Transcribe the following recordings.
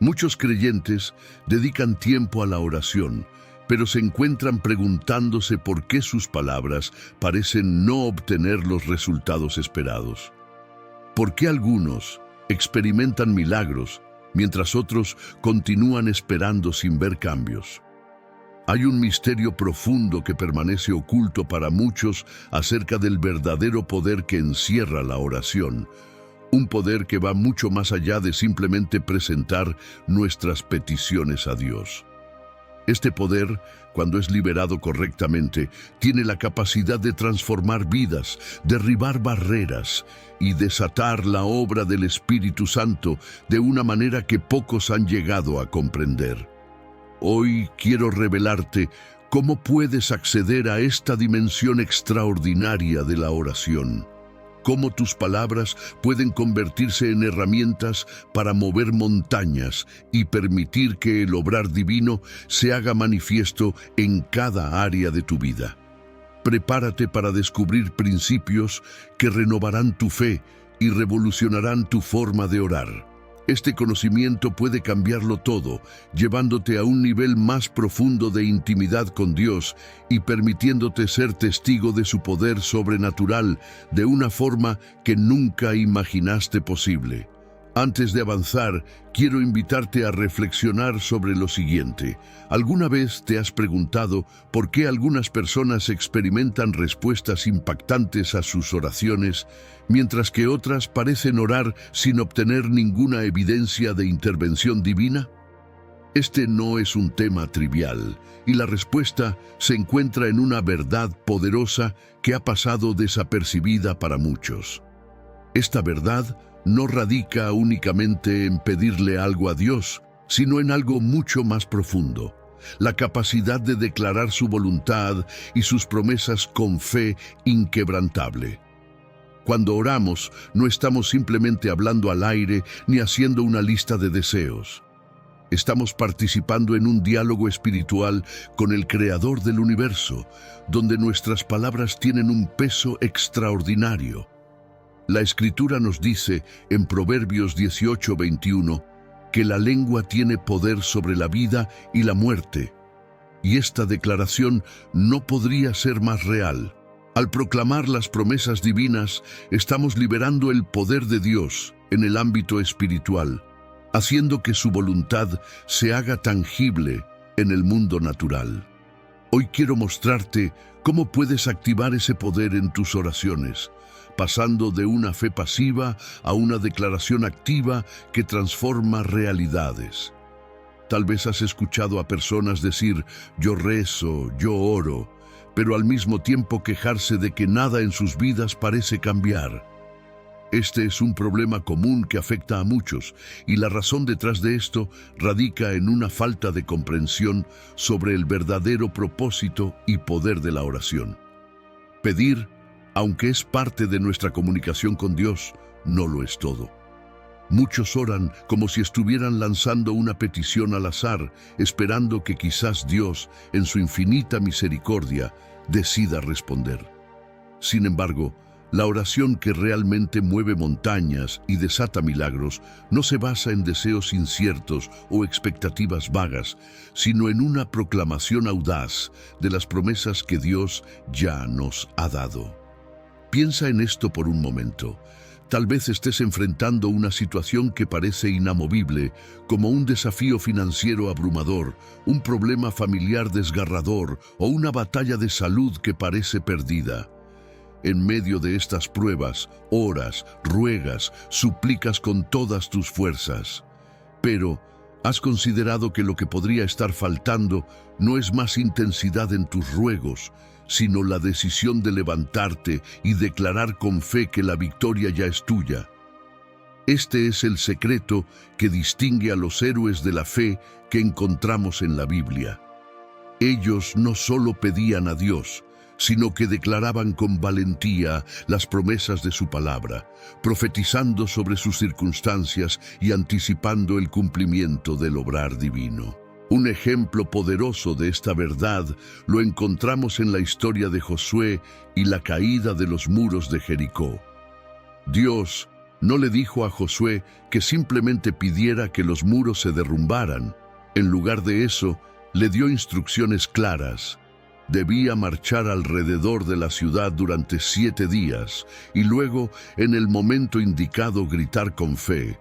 Muchos creyentes dedican tiempo a la oración, pero se encuentran preguntándose por qué sus palabras parecen no obtener los resultados esperados. ¿Por qué algunos experimentan milagros mientras otros continúan esperando sin ver cambios? Hay un misterio profundo que permanece oculto para muchos acerca del verdadero poder que encierra la oración, un poder que va mucho más allá de simplemente presentar nuestras peticiones a Dios. Este poder, cuando es liberado correctamente, tiene la capacidad de transformar vidas, derribar barreras y desatar la obra del Espíritu Santo de una manera que pocos han llegado a comprender. Hoy quiero revelarte cómo puedes acceder a esta dimensión extraordinaria de la oración. Cómo tus palabras pueden convertirse en herramientas para mover montañas y permitir que el obrar divino se haga manifiesto en cada área de tu vida. Prepárate para descubrir principios que renovarán tu fe y revolucionarán tu forma de orar. Este conocimiento puede cambiarlo todo, llevándote a un nivel más profundo de intimidad con Dios y permitiéndote ser testigo de su poder sobrenatural de una forma que nunca imaginaste posible. Antes de avanzar, quiero invitarte a reflexionar sobre lo siguiente. ¿Alguna vez te has preguntado por qué algunas personas experimentan respuestas impactantes a sus oraciones, mientras que otras parecen orar sin obtener ninguna evidencia de intervención divina? Este no es un tema trivial, y la respuesta se encuentra en una verdad poderosa que ha pasado desapercibida para muchos. Esta verdad no radica únicamente en pedirle algo a Dios, sino en algo mucho más profundo: la capacidad de declarar su voluntad y sus promesas con fe inquebrantable. Cuando oramos, no estamos simplemente hablando al aire ni haciendo una lista de deseos. Estamos participando en un diálogo espiritual con el Creador del universo, donde nuestras palabras tienen un peso extraordinario. La Escritura nos dice en Proverbios 18:21 que la lengua tiene poder sobre la vida y la muerte, y esta declaración no podría ser más real. Al proclamar las promesas divinas, estamos liberando el poder de Dios en el ámbito espiritual, haciendo que su voluntad se haga tangible en el mundo natural. Hoy quiero mostrarte cómo puedes activar ese poder en tus oraciones, pasando de una fe pasiva a una declaración activa que transforma realidades. Tal vez has escuchado a personas decir: yo rezo, yo oro, pero al mismo tiempo quejarse de que nada en sus vidas parece cambiar. Este es un problema común que afecta a muchos, y la razón detrás de esto radica en una falta de comprensión sobre el verdadero propósito y poder de la oración. Pedir, aunque es parte de nuestra comunicación con Dios, no lo es todo. Muchos oran como si estuvieran lanzando una petición al azar, esperando que quizás Dios, en su infinita misericordia, decida responder. Sin embargo, la oración que realmente mueve montañas y desata milagros no se basa en deseos inciertos o expectativas vagas, sino en una proclamación audaz de las promesas que Dios ya nos ha dado. Piensa en esto por un momento. Tal vez estés enfrentando una situación que parece inamovible, como un desafío financiero abrumador, un problema familiar desgarrador o una batalla de salud que parece perdida. En medio de estas pruebas, oras, ruegas, suplicas con todas tus fuerzas. Pero, ¿has considerado que lo que podría estar faltando no es más intensidad en tus ruegos, sino la decisión de levantarte y declarar con fe que la victoria ya es tuya? Este es el secreto que distingue a los héroes de la fe que encontramos en la Biblia. Ellos no solo pedían a Dios, sino que declaraban con valentía las promesas de su palabra, profetizando sobre sus circunstancias y anticipando el cumplimiento del obrar divino. Un ejemplo poderoso de esta verdad lo encontramos en la historia de Josué y la caída de los muros de Jericó. Dios No le dijo a Josué que simplemente pidiera que los muros se derrumbaran. En lugar de eso, le dio instrucciones claras. Debía marchar alrededor de la ciudad durante 7 días y luego, en el momento indicado, gritar con fe.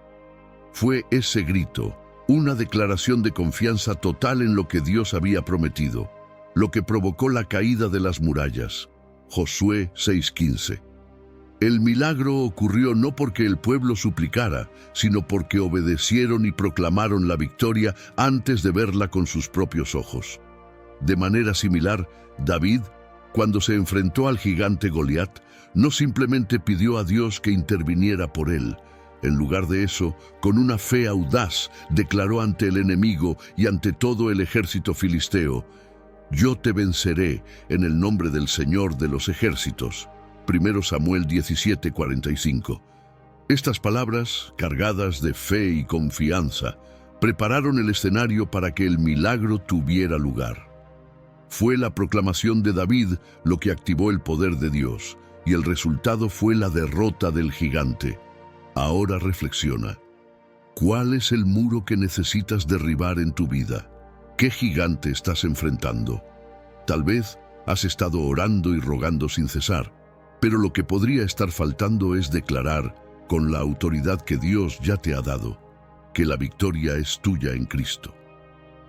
Fue ese grito, una declaración de confianza total en lo que Dios había prometido, lo que provocó la caída de las murallas. Josué 6:15. El milagro ocurrió no porque el pueblo suplicara, sino porque obedecieron y proclamaron la victoria antes de verla con sus propios ojos. De manera similar, David, cuando se enfrentó al gigante Goliat, no simplemente pidió a Dios que interviniera por él. En lugar de eso, con una fe audaz, declaró ante el enemigo y ante todo el ejército filisteo: «Yo te venceré en el nombre del Señor de los ejércitos». 1 Samuel 17:45. Estas palabras, cargadas de fe y confianza, prepararon el escenario para que el milagro tuviera lugar. Fue la proclamación de David lo que activó el poder de Dios, y el resultado fue la derrota del gigante. Ahora reflexiona. ¿Cuál es el muro que necesitas derribar en tu vida? ¿Qué gigante estás enfrentando? Tal vez has estado orando y rogando sin cesar, pero lo que podría estar faltando es declarar, con la autoridad que Dios ya te ha dado, que la victoria es tuya en Cristo.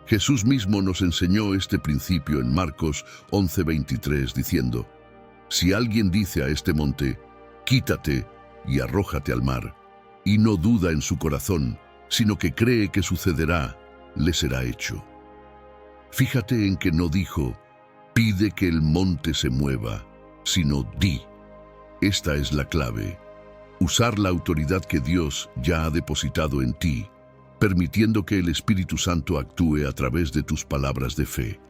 Jesús mismo nos enseñó este principio en Marcos 11:23, diciendo: «Si alguien dice a este monte, quítate y arrójate al mar, y no duda en su corazón, sino que cree que sucederá, le será hecho». Fíjate en que no dijo, pide que el monte se mueva, sino di. Esta es la clave: usar la autoridad que Dios ya ha depositado en ti, permitiendo que el Espíritu Santo actúe a través de tus palabras de fe.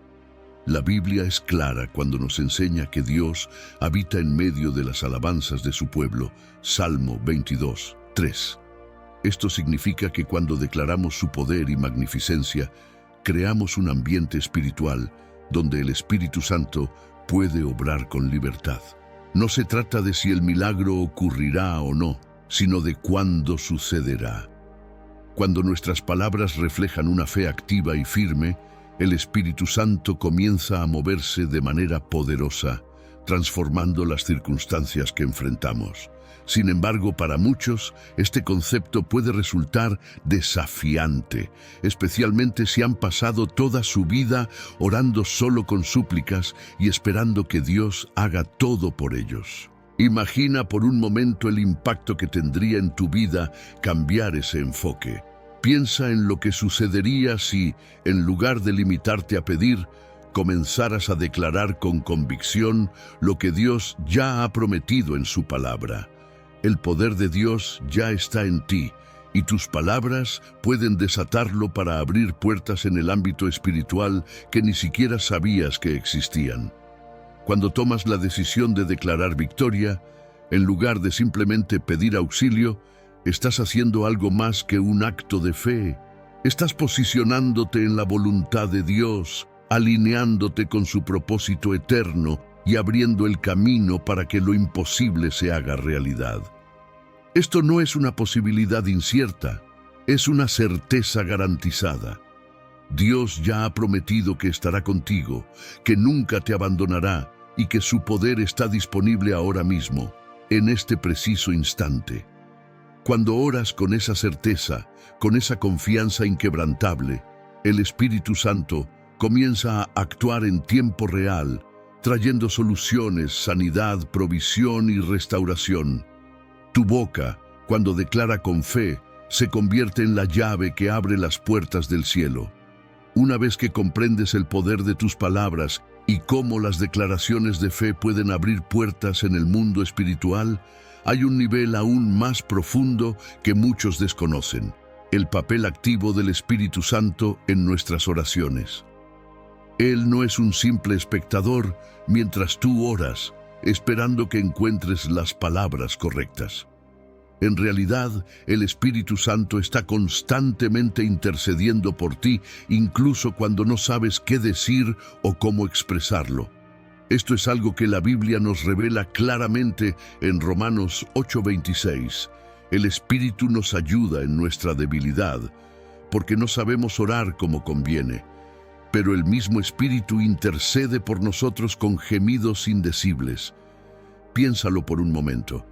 La Biblia es clara cuando nos enseña que Dios habita en medio de las alabanzas de su pueblo. Salmo 22:3. Esto significa que cuando declaramos su poder y magnificencia, creamos un ambiente espiritual donde el Espíritu Santo puede obrar con libertad. No se trata de si el milagro ocurrirá o no, sino de cuándo sucederá. Cuando nuestras palabras reflejan una fe activa y firme, el Espíritu Santo comienza a moverse de manera poderosa, transformando las circunstancias que enfrentamos. Sin embargo, para muchos, este concepto puede resultar desafiante, especialmente si han pasado toda su vida orando solo con súplicas y esperando que Dios haga todo por ellos. Imagina por un momento el impacto que tendría en tu vida cambiar ese enfoque. Piensa en lo que sucedería si, en lugar de limitarte a pedir, comenzaras a declarar con convicción lo que Dios ya ha prometido en su palabra. El poder de Dios ya está en ti, y tus palabras pueden desatarlo para abrir puertas en el ámbito espiritual que ni siquiera sabías que existían. Cuando tomas la decisión de declarar victoria, en lugar de simplemente pedir auxilio, estás haciendo algo más que un acto de fe. Estás posicionándote en la voluntad de Dios, alineándote con su propósito eterno y abriendo el camino para que lo imposible se haga realidad. Esto no es una posibilidad incierta, es una certeza garantizada. Dios ya ha prometido que estará contigo, que nunca te abandonará y que su poder está disponible ahora mismo, en este preciso instante. Cuando oras con esa certeza, con esa confianza inquebrantable, el Espíritu Santo comienza a actuar en tiempo real, trayendo soluciones, sanidad, provisión y restauración. Tu boca, cuando declara con fe, se convierte en la llave que abre las puertas del cielo. Una vez que comprendes el poder de tus palabras y cómo las declaraciones de fe pueden abrir puertas en el mundo espiritual, hay un nivel aún más profundo que muchos desconocen: el papel activo del Espíritu Santo en nuestras oraciones. Él no es un simple espectador mientras tú oras, esperando que encuentres las palabras correctas. En realidad, el Espíritu Santo está constantemente intercediendo por ti, incluso cuando no sabes qué decir o cómo expresarlo. Esto es algo que la Biblia nos revela claramente en Romanos 8:26. El Espíritu nos ayuda en nuestra debilidad, porque no sabemos orar como conviene, pero el mismo Espíritu intercede por nosotros con gemidos indecibles. Piénsalo por un momento.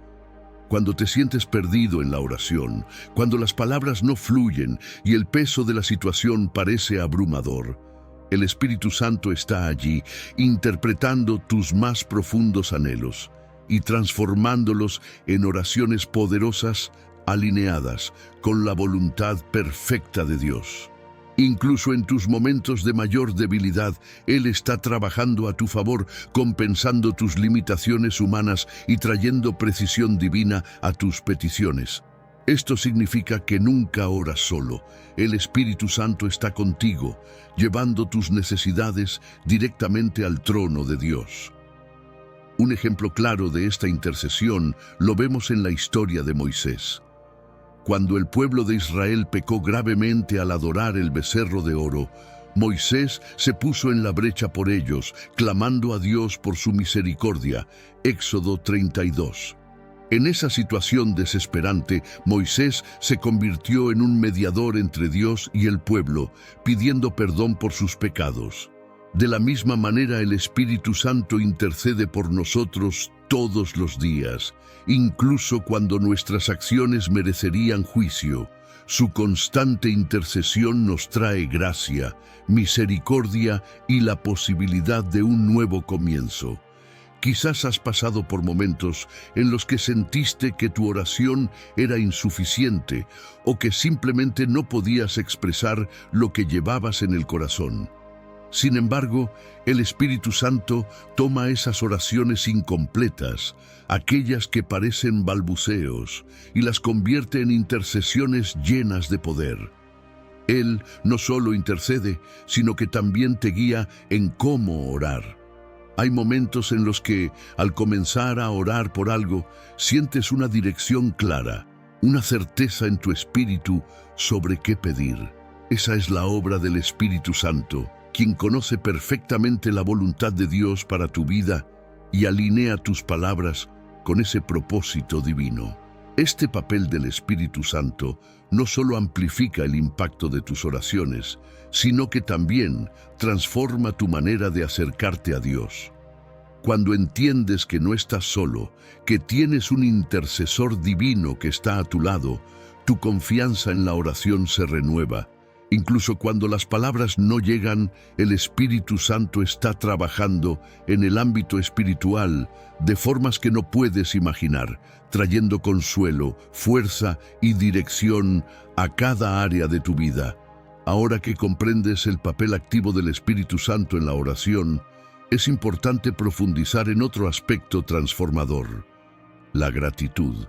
Cuando te sientes perdido en la oración, cuando las palabras no fluyen y el peso de la situación parece abrumador, el Espíritu Santo está allí, interpretando tus más profundos anhelos y transformándolos en oraciones poderosas, alineadas con la voluntad perfecta de Dios. Incluso en tus momentos de mayor debilidad, Él está trabajando a tu favor, compensando tus limitaciones humanas y trayendo precisión divina a tus peticiones. Esto significa que nunca oras solo. El Espíritu Santo está contigo, llevando tus necesidades directamente al trono de Dios. Un ejemplo claro de esta intercesión lo vemos en la historia de Moisés. Cuando el pueblo de Israel pecó gravemente al adorar el becerro de oro, Moisés se puso en la brecha por ellos, clamando a Dios por su misericordia. Éxodo 32. En esa situación desesperante, Moisés se convirtió en un mediador entre Dios y el pueblo, pidiendo perdón por sus pecados. De la misma manera, el Espíritu Santo intercede por nosotros todos los días, incluso cuando nuestras acciones merecerían juicio. Su constante intercesión nos trae gracia, misericordia y la posibilidad de un nuevo comienzo. Quizás has pasado por momentos en los que sentiste que tu oración era insuficiente o que simplemente no podías expresar lo que llevabas en el corazón. Sin embargo, el Espíritu Santo toma esas oraciones incompletas, aquellas que parecen balbuceos, y las convierte en intercesiones llenas de poder. Él no solo intercede, sino que también te guía en cómo orar. Hay momentos en los que, al comenzar a orar por algo, sientes una dirección clara, una certeza en tu espíritu sobre qué pedir. Esa es la obra del Espíritu Santo, quien conoce perfectamente la voluntad de Dios para tu vida y alinea tus palabras con ese propósito divino. Este papel del Espíritu Santo no solo amplifica el impacto de tus oraciones, sino que también transforma tu manera de acercarte a Dios. Cuando entiendes que no estás solo, que tienes un intercesor divino que está a tu lado, tu confianza en la oración se renueva. Incluso cuando las palabras no llegan, el Espíritu Santo está trabajando en el ámbito espiritual de formas que no puedes imaginar, trayendo consuelo, fuerza y dirección a cada área de tu vida. Ahora que comprendes el papel activo del Espíritu Santo en la oración, es importante profundizar en otro aspecto transformador: la gratitud.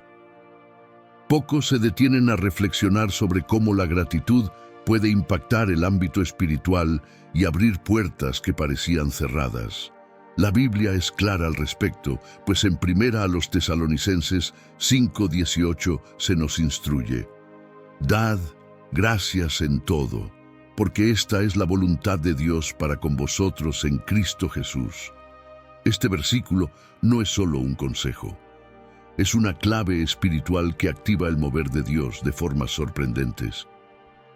Pocos se detienen a reflexionar sobre cómo la gratitud puede impactar el ámbito espiritual y abrir puertas que parecían cerradas. La Biblia es clara al respecto, pues en 1 Tesalonicenses 5:18 se nos instruye: «Dad gracias en todo, porque esta es la voluntad de Dios para con vosotros en Cristo Jesús». Este versículo no es solo un consejo, es una clave espiritual que activa el mover de Dios de formas sorprendentes.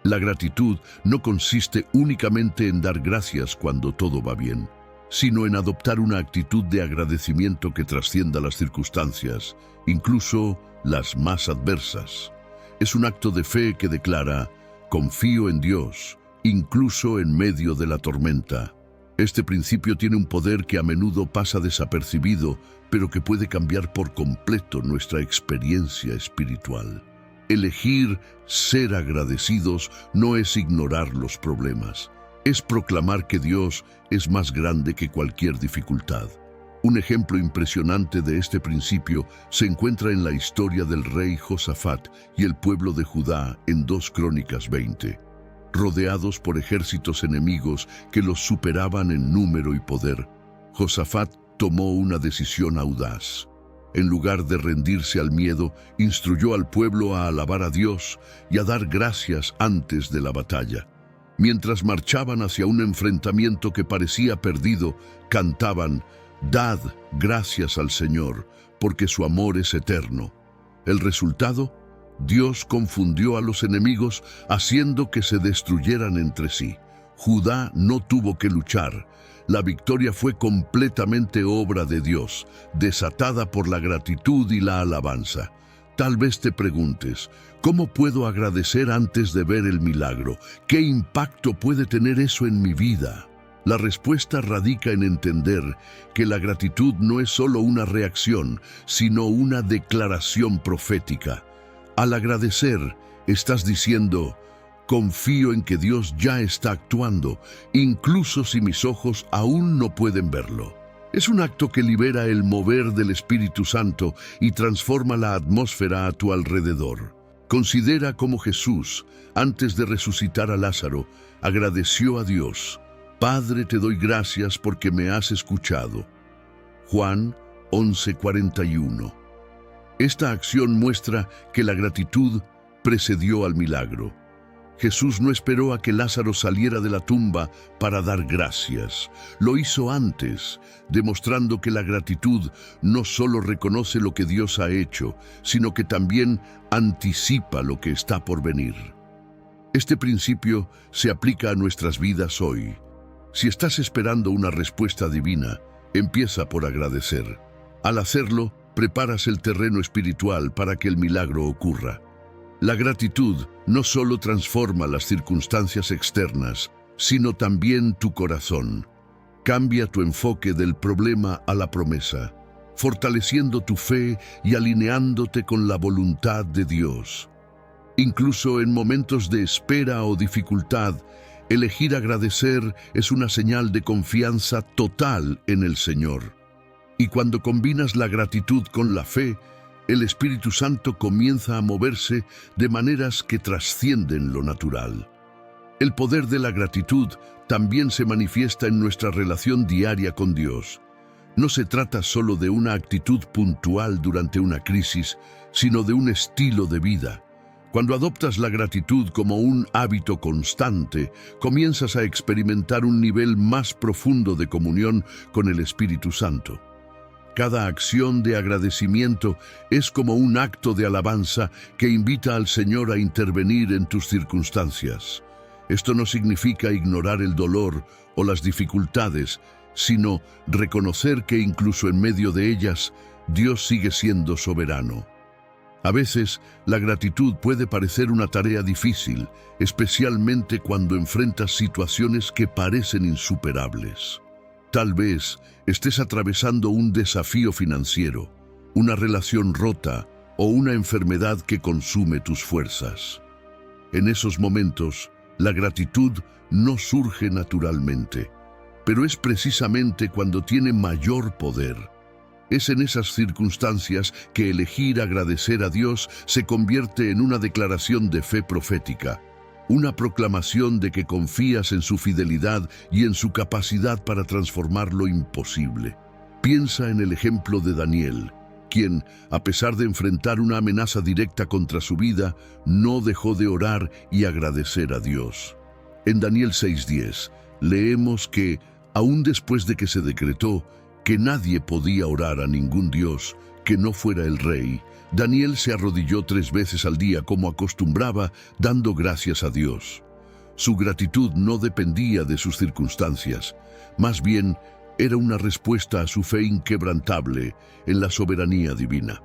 La gratitud no consiste únicamente en dar gracias cuando todo va bien, sino en adoptar una actitud de agradecimiento que trascienda las circunstancias, incluso las más adversas. Es un acto de fe que declara: confío en Dios, incluso en medio de la tormenta. Este principio tiene un poder que a menudo pasa desapercibido, pero que puede cambiar por completo nuestra experiencia espiritual. Elegir ser agradecidos no es ignorar los problemas, es proclamar que Dios es más grande que cualquier dificultad. Un ejemplo impresionante de este principio se encuentra en la historia del rey Josafat y el pueblo de Judá en 2 Crónicas 20. Rodeados por ejércitos enemigos que los superaban en número y poder, Josafat tomó una decisión audaz. En lugar de rendirse al miedo, instruyó al pueblo a alabar a Dios y a dar gracias antes de la batalla. Mientras marchaban hacia un enfrentamiento que parecía perdido, cantaban: «Dad gracias al Señor, porque su amor es eterno». El resultado: Dios confundió a los enemigos haciendo que se destruyeran entre sí. Judá no tuvo que luchar. La victoria fue completamente obra de Dios, desatada por la gratitud y la alabanza. Tal vez te preguntes, ¿cómo puedo agradecer antes de ver el milagro? ¿Qué impacto puede tener eso en mi vida? La respuesta radica en entender que la gratitud no es solo una reacción, sino una declaración profética. Al agradecer, estás diciendo, confío en que Dios ya está actuando, incluso si mis ojos aún no pueden verlo. Es un acto que libera el mover del Espíritu Santo y transforma la atmósfera a tu alrededor. Considera cómo Jesús, antes de resucitar a Lázaro, agradeció a Dios. Padre, te doy gracias porque me has escuchado. Juan 11:41. Esta acción muestra que la gratitud precedió al milagro. Jesús no esperó a que Lázaro saliera de la tumba para dar gracias. Lo hizo antes, demostrando que la gratitud no solo reconoce lo que Dios ha hecho, sino que también anticipa lo que está por venir. Este principio se aplica a nuestras vidas hoy. Si estás esperando una respuesta divina, empieza por agradecer. Al hacerlo, preparas el terreno espiritual para que el milagro ocurra. La gratitud no solo transforma las circunstancias externas, sino también tu corazón. Cambia tu enfoque del problema a la promesa, fortaleciendo tu fe y alineándote con la voluntad de Dios. Incluso en momentos de espera o dificultad, elegir agradecer es una señal de confianza total en el Señor. Y cuando combinas la gratitud con la fe, el Espíritu Santo comienza a moverse de maneras que trascienden lo natural. El poder de la gratitud también se manifiesta en nuestra relación diaria con Dios. No se trata solo de una actitud puntual durante una crisis, sino de un estilo de vida. Cuando adoptas la gratitud como un hábito constante, comienzas a experimentar un nivel más profundo de comunión con el Espíritu Santo. Cada acción de agradecimiento es como un acto de alabanza que invita al Señor a intervenir en tus circunstancias. Esto no significa ignorar el dolor o las dificultades, sino reconocer que incluso en medio de ellas, Dios sigue siendo soberano. A veces, la gratitud puede parecer una tarea difícil, especialmente cuando enfrentas situaciones que parecen insuperables. Tal vez estés atravesando un desafío financiero, una relación rota o una enfermedad que consume tus fuerzas. En esos momentos, la gratitud no surge naturalmente, pero es precisamente cuando tiene mayor poder. Es en esas circunstancias que elegir agradecer a Dios se convierte en una declaración de fe profética, una proclamación de que confías en su fidelidad y en su capacidad para transformar lo imposible. Piensa en el ejemplo de Daniel, quien, a pesar de enfrentar una amenaza directa contra su vida, no dejó de orar y agradecer a Dios. En Daniel 6:10 leemos que, aún después de que se decretó que nadie podía orar a ningún dios que no fuera el rey, Daniel se arrodilló 3 veces al día como acostumbraba, dando gracias a Dios. Su gratitud no dependía de sus circunstancias, más bien era una respuesta a su fe inquebrantable en la soberanía divina.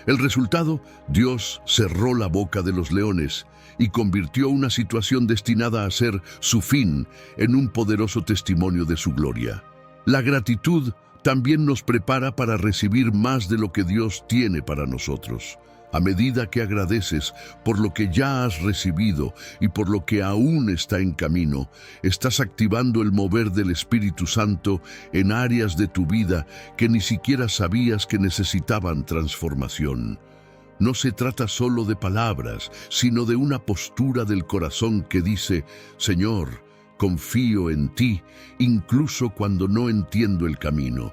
El resultado, Dios cerró la boca de los leones y convirtió una situación destinada a ser su fin en un poderoso testimonio de su gloria. La gratitud también nos prepara para recibir más de lo que Dios tiene para nosotros. A medida que agradeces por lo que ya has recibido y por lo que aún está en camino, estás activando el mover del Espíritu Santo en áreas de tu vida que ni siquiera sabías que necesitaban transformación. No se trata solo de palabras, sino de una postura del corazón que dice: Señor, confío en ti, incluso cuando no entiendo el camino.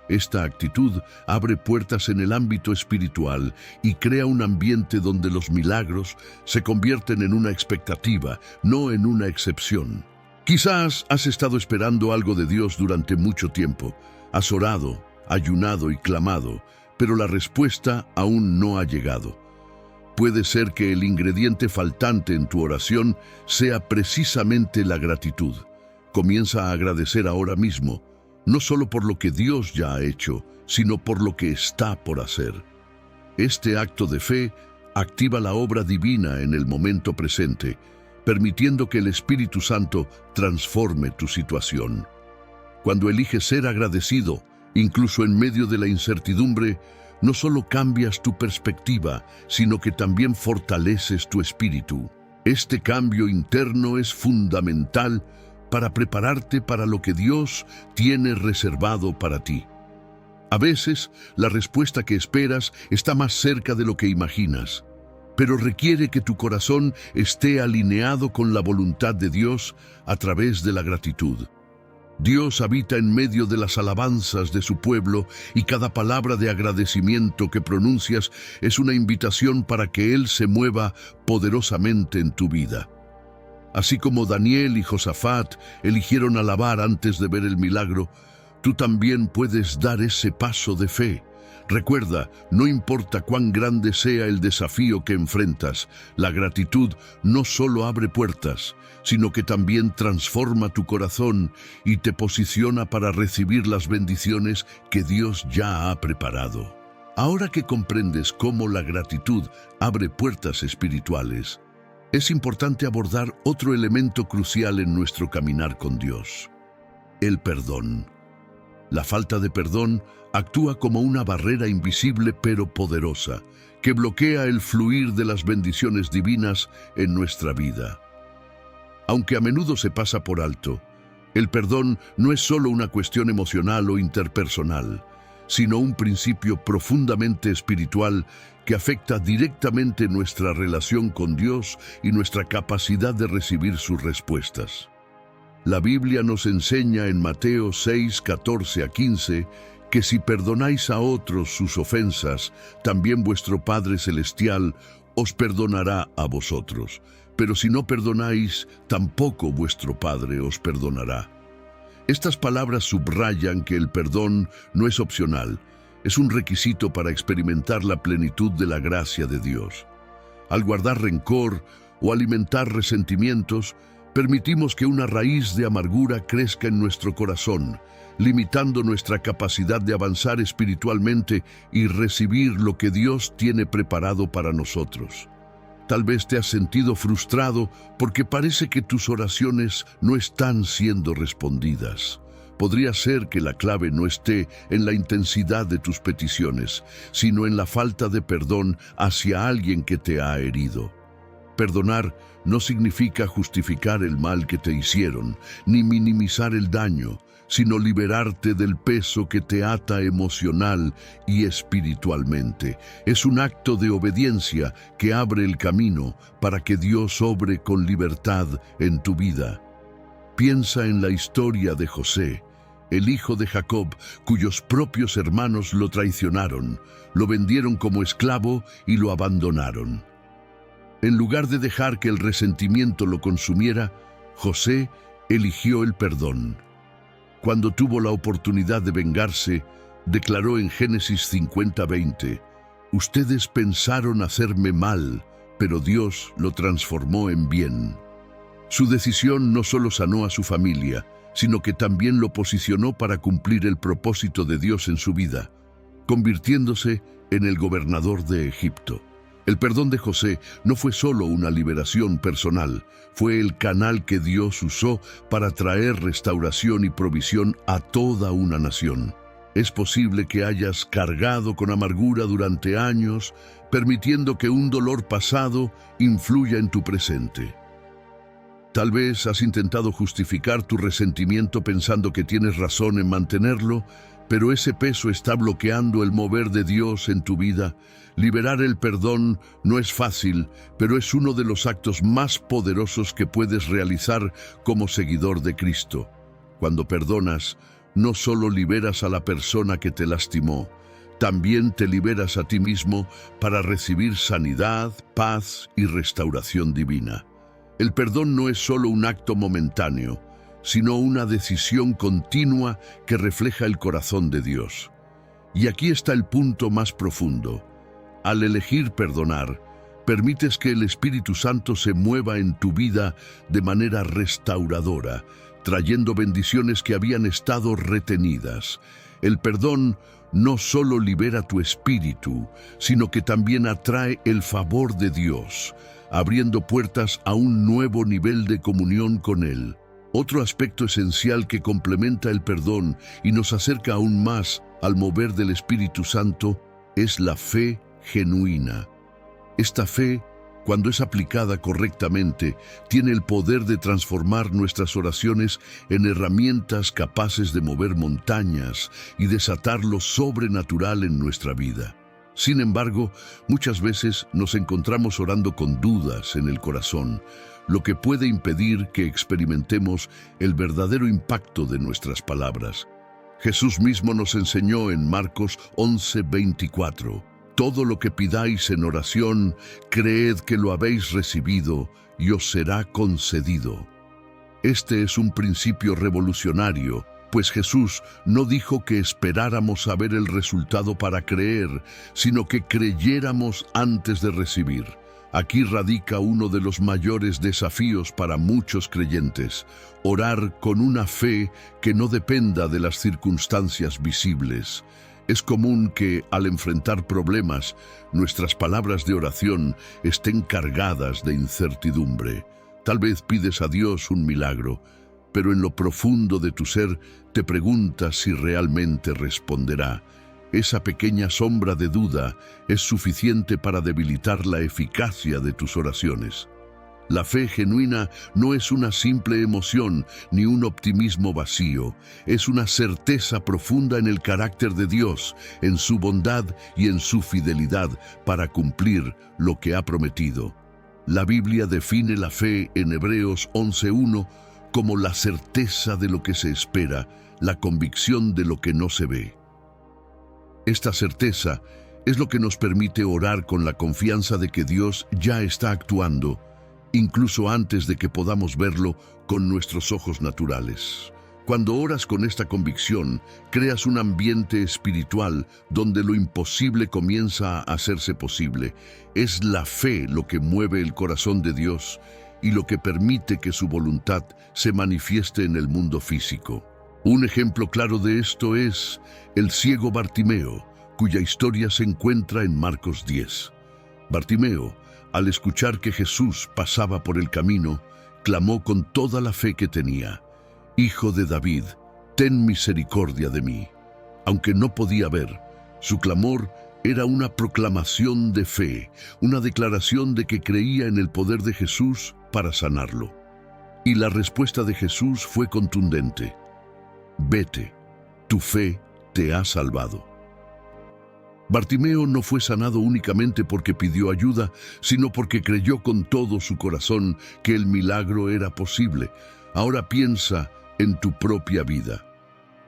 Esta actitud abre puertas en el ámbito espiritual y crea un ambiente donde los milagros se convierten en una expectativa, no en una excepción. Quizás has estado esperando algo de Dios durante mucho tiempo. Has orado, ayunado y clamado, pero la respuesta aún no ha llegado. Puede ser que el ingrediente faltante en tu oración sea precisamente la gratitud. Comienza a agradecer ahora mismo, no solo por lo que Dios ya ha hecho, sino por lo que está por hacer. Este acto de fe activa la obra divina en el momento presente, permitiendo que el Espíritu Santo transforme tu situación. Cuando eliges ser agradecido, incluso en medio de la incertidumbre, no solo cambias tu perspectiva, sino que también fortaleces tu espíritu. Este cambio interno es fundamental para prepararte para lo que Dios tiene reservado para ti. A veces, la respuesta que esperas está más cerca de lo que imaginas, pero requiere que tu corazón esté alineado con la voluntad de Dios a través de la gratitud. Dios habita en medio de las alabanzas de su pueblo y cada palabra de agradecimiento que pronuncias es una invitación para que Él se mueva poderosamente en tu vida. Así como Daniel y Josafat eligieron alabar antes de ver el milagro, tú también puedes dar ese paso de fe. Recuerda, no importa cuán grande sea el desafío que enfrentas, la gratitud no solo abre puertas, sino que también transforma tu corazón y te posiciona para recibir las bendiciones que Dios ya ha preparado. Ahora que comprendes cómo la gratitud abre puertas espirituales, es importante abordar otro elemento crucial en nuestro caminar con Dios: el perdón. La falta de perdón actúa como una barrera invisible pero poderosa, que bloquea el fluir de las bendiciones divinas en nuestra vida. Aunque a menudo se pasa por alto, el perdón no es solo una cuestión emocional o interpersonal, sino un principio profundamente espiritual que afecta directamente nuestra relación con Dios y nuestra capacidad de recibir sus respuestas. La Biblia nos enseña en Mateo 6, 14 a 15, que si perdonáis a otros sus ofensas, también vuestro Padre Celestial os perdonará a vosotros. Pero si no perdonáis, tampoco vuestro Padre os perdonará. Estas palabras subrayan que el perdón no es opcional, es un requisito para experimentar la plenitud de la gracia de Dios. Al guardar rencor o alimentar resentimientos, permitimos que una raíz de amargura crezca en nuestro corazón, limitando nuestra capacidad de avanzar espiritualmente y recibir lo que Dios tiene preparado para nosotros. Tal vez te has sentido frustrado porque parece que tus oraciones no están siendo respondidas. Podría ser que la clave no esté en la intensidad de tus peticiones, sino en la falta de perdón hacia alguien que te ha herido. Perdonar no significa justificar el mal que te hicieron, ni minimizar el daño, sino liberarte del peso que te ata emocional y espiritualmente. Es un acto de obediencia que abre el camino para que Dios obre con libertad en tu vida. Piensa en la historia de José, el hijo de Jacob, cuyos propios hermanos lo traicionaron, lo vendieron como esclavo y lo abandonaron. En lugar de dejar que el resentimiento lo consumiera, José eligió el perdón. Cuando tuvo la oportunidad de vengarse, declaró en Génesis 50:20, «Ustedes pensaron hacerme mal, pero Dios lo transformó en bien». Su decisión no solo sanó a su familia, sino que también lo posicionó para cumplir el propósito de Dios en su vida, convirtiéndose en el gobernador de Egipto. El perdón de José no fue solo una liberación personal, fue el canal que Dios usó para traer restauración y provisión a toda una nación. Es posible que hayas cargado con amargura durante años, permitiendo que un dolor pasado influya en tu presente. Tal vez has intentado justificar tu resentimiento pensando que tienes razón en mantenerlo, pero ese peso está bloqueando el mover de Dios en tu vida. Liberar el perdón no es fácil, pero es uno de los actos más poderosos que puedes realizar como seguidor de Cristo. Cuando perdonas, no solo liberas a la persona que te lastimó, también te liberas a ti mismo para recibir sanidad, paz y restauración divina. El perdón no es solo un acto momentáneo, sino una decisión continua que refleja el corazón de Dios. Y aquí está el punto más profundo. Al elegir perdonar, Permites que el Espíritu Santo se mueva en tu vida de manera restauradora, trayendo bendiciones que habían estado retenidas. El perdón no solo libera tu espíritu, sino que también atrae el favor de Dios, abriendo puertas a un nuevo nivel de comunión con Él. Otro aspecto esencial que complementa el perdón y nos acerca aún más al mover del Espíritu Santo es la fe genuina. Esta fe, cuando es aplicada correctamente, tiene el poder de transformar nuestras oraciones en herramientas capaces de mover montañas y desatar lo sobrenatural en nuestra vida. Sin embargo, muchas veces nos encontramos orando con dudas en el corazón, lo que puede impedir que experimentemos el verdadero impacto de nuestras palabras. Jesús mismo nos enseñó en Marcos 11:24, todo lo que pidáis en oración, creed que lo habéis recibido y os será concedido. Este es un principio revolucionario, pues Jesús no dijo que esperáramos a ver el resultado para creer, sino que creyéramos antes de recibir. Aquí radica uno de los mayores desafíos para muchos creyentes: orar con una fe que no dependa de las circunstancias visibles. Es común que, al enfrentar problemas, nuestras palabras de oración estén cargadas de incertidumbre. Tal vez pides a Dios un milagro, pero en lo profundo de tu ser te preguntas si realmente responderá. Esa pequeña sombra de duda es suficiente para debilitar la eficacia de tus oraciones. La fe genuina no es una simple emoción ni un optimismo vacío, es una certeza profunda en el carácter de Dios, en su bondad y en su fidelidad para cumplir lo que ha prometido. La Biblia define la fe en Hebreos 11:1 como la certeza de lo que se espera, la convicción de lo que no se ve. Esta certeza es lo que nos permite orar con la confianza de que Dios ya está actuando, incluso antes de que podamos verlo con nuestros ojos naturales. Cuando oras con esta convicción, creas un ambiente espiritual donde lo imposible comienza a hacerse posible. Es la fe lo que mueve el corazón de Dios y lo que permite que su voluntad se manifieste en el mundo físico. Un ejemplo claro de esto es el ciego Bartimeo, cuya historia se encuentra en Marcos 10. Bartimeo, al escuchar que Jesús pasaba por el camino, clamó con toda la fe que tenía: «Hijo de David, ten misericordia de mí». Aunque no podía ver, su clamor era una proclamación de fe, una declaración de que creía en el poder de Jesús para sanarlo. Y la respuesta de Jesús fue contundente: «Vete, tu fe te ha salvado». Bartimeo no fue sanado únicamente porque pidió ayuda, sino porque creyó con todo su corazón que el milagro era posible. Ahora piensa en tu propia vida.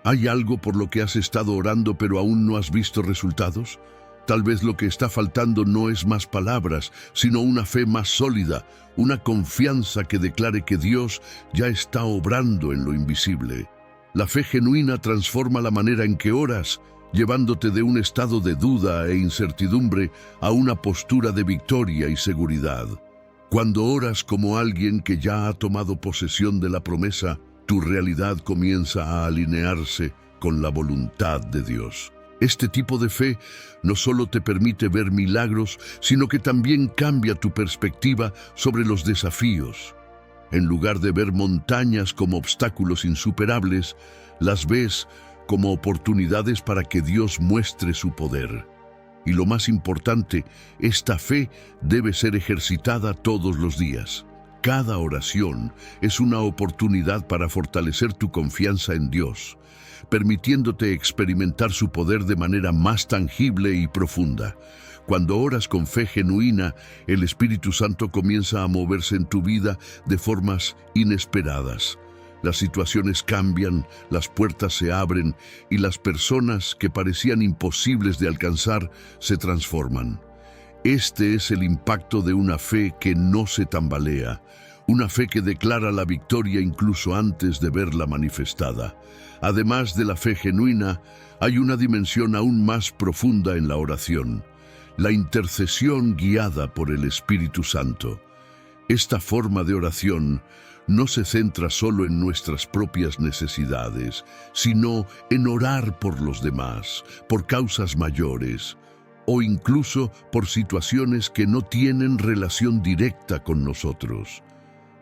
¿Hay algo por lo que has estado orando pero aún no has visto resultados? Tal vez lo que está faltando no es más palabras, sino una fe más sólida, una confianza que declare que Dios ya está obrando en lo invisible. La fe genuina transforma la manera en que oras, llevándote de un estado de duda e incertidumbre a una postura de victoria y seguridad. Cuando oras como alguien que ya ha tomado posesión de la promesa, tu realidad comienza a alinearse con la voluntad de Dios. Este tipo de fe no solo te permite ver milagros, sino que también cambia tu perspectiva sobre los desafíos. En lugar de ver montañas como obstáculos insuperables, las ves como oportunidades para que Dios muestre su poder. Y lo más importante, esta fe debe ser ejercitada todos los días. Cada oración es una oportunidad para fortalecer tu confianza en Dios, permitiéndote experimentar su poder de manera más tangible y profunda. Cuando oras con fe genuina, el Espíritu Santo comienza a moverse en tu vida de formas inesperadas. Las situaciones cambian, las puertas se abren y las personas que parecían imposibles de alcanzar se transforman. Este es el impacto de una fe que no se tambalea, una fe que declara la victoria incluso antes de verla manifestada. Además de la fe genuina, hay una dimensión aún más profunda en la oración: La intercesión guiada por el Espíritu Santo. Esta forma de oración no se centra solo en nuestras propias necesidades, sino en orar por los demás, por causas mayores, o incluso por situaciones que no tienen relación directa con nosotros.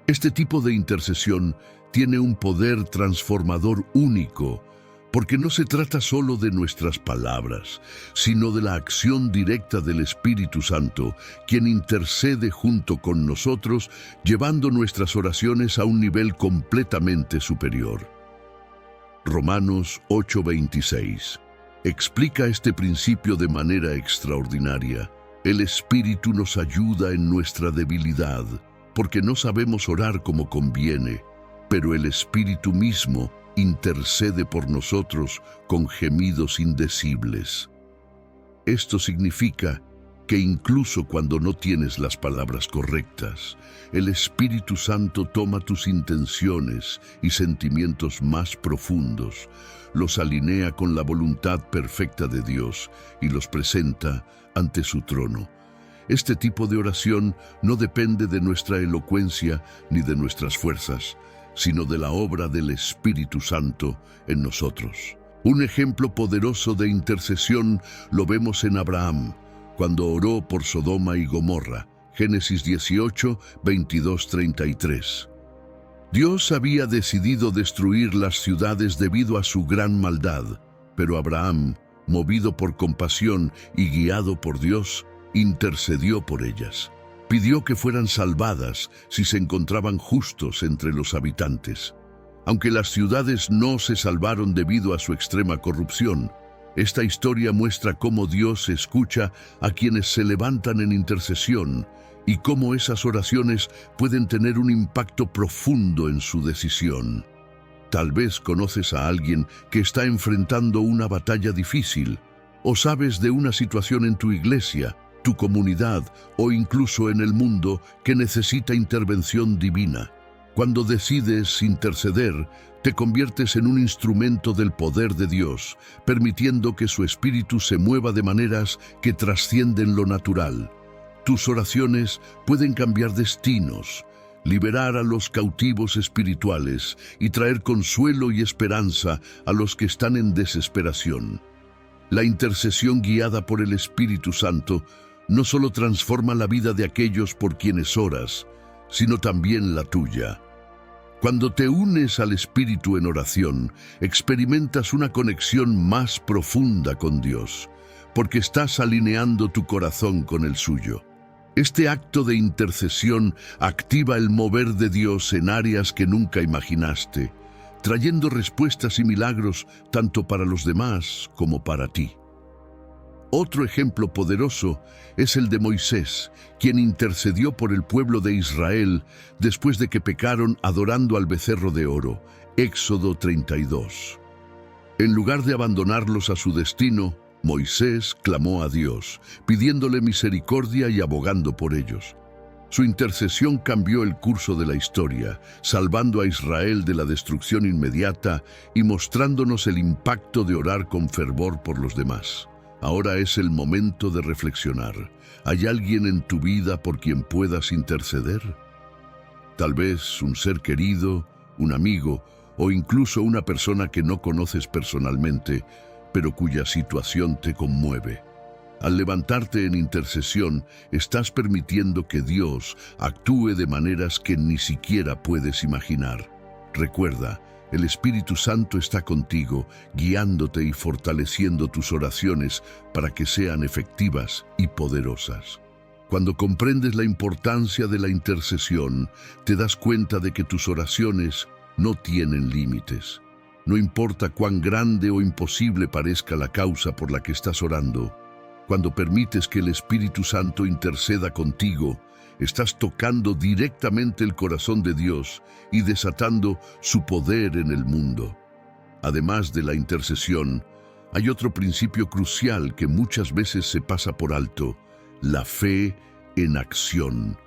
Este tipo de intercesión tiene un poder transformador único, porque no se trata solo de nuestras palabras, sino de la acción directa del Espíritu Santo, quien intercede junto con nosotros, llevando nuestras oraciones a un nivel completamente superior. Romanos 8:26 explica este principio de manera extraordinaria. El Espíritu nos ayuda en nuestra debilidad, porque no sabemos orar como conviene, pero el Espíritu mismo intercede por nosotros con gemidos indecibles. Esto significa que incluso cuando no tienes las palabras correctas, el Espíritu Santo toma tus intenciones y sentimientos más profundos, los alinea con la voluntad perfecta de Dios y los presenta ante su trono. Este tipo de oración no depende de nuestra elocuencia ni de nuestras fuerzas, sino de la obra del Espíritu Santo en nosotros. Un ejemplo poderoso de intercesión lo vemos en Abraham, cuando oró por Sodoma y Gomorra, Génesis 18, 22, 33. Dios había decidido destruir las ciudades debido a su gran maldad, pero Abraham, movido por compasión y guiado por Dios, intercedió por ellas. Pidió que fueran salvadas si se encontraban justos entre los habitantes. Aunque las ciudades no se salvaron debido a su extrema corrupción, esta historia muestra cómo Dios escucha a quienes se levantan en intercesión y cómo esas oraciones pueden tener un impacto profundo en su decisión. Tal vez conoces a alguien que está enfrentando una batalla difícil, o sabes de una situación en tu iglesia, tu comunidad o incluso en el mundo que necesita intervención divina. Cuando decides interceder, te conviertes en un instrumento del poder de Dios, permitiendo que su Espíritu se mueva de maneras que trascienden lo natural. Tus oraciones pueden cambiar destinos, liberar a los cautivos espirituales y traer consuelo y esperanza a los que están en desesperación. La intercesión guiada por el Espíritu Santo no solo transforma la vida de aquellos por quienes oras, sino también la tuya. Cuando te unes al Espíritu en oración, experimentas una conexión más profunda con Dios, porque estás alineando tu corazón con el suyo. Este acto de intercesión activa el mover de Dios en áreas que nunca imaginaste, trayendo respuestas y milagros tanto para los demás como para ti. Otro ejemplo poderoso es el de Moisés, quien intercedió por el pueblo de Israel después de que pecaron adorando al becerro de oro, Éxodo 32. En lugar de abandonarlos a su destino, Moisés clamó a Dios, pidiéndole misericordia y abogando por ellos. Su intercesión cambió el curso de la historia, salvando a Israel de la destrucción inmediata y mostrándonos el impacto de orar con fervor por los demás. Ahora es el momento de reflexionar. ¿Hay alguien en tu vida por quien puedas interceder? Tal vez un ser querido, un amigo o incluso una persona que no conoces personalmente, pero cuya situación te conmueve. Al levantarte en intercesión, estás permitiendo que Dios actúe de maneras que ni siquiera puedes imaginar. Recuerda, el Espíritu Santo está contigo, guiándote y fortaleciendo tus oraciones para que sean efectivas y poderosas. Cuando comprendes la importancia de la intercesión, te das cuenta de que tus oraciones no tienen límites. No importa cuán grande o imposible parezca la causa por la que estás orando, cuando permites que el Espíritu Santo interceda contigo, estás tocando directamente el corazón de Dios y desatando su poder en el mundo. Además de la intercesión, hay otro principio crucial que muchas veces se pasa por alto: la fe en acción.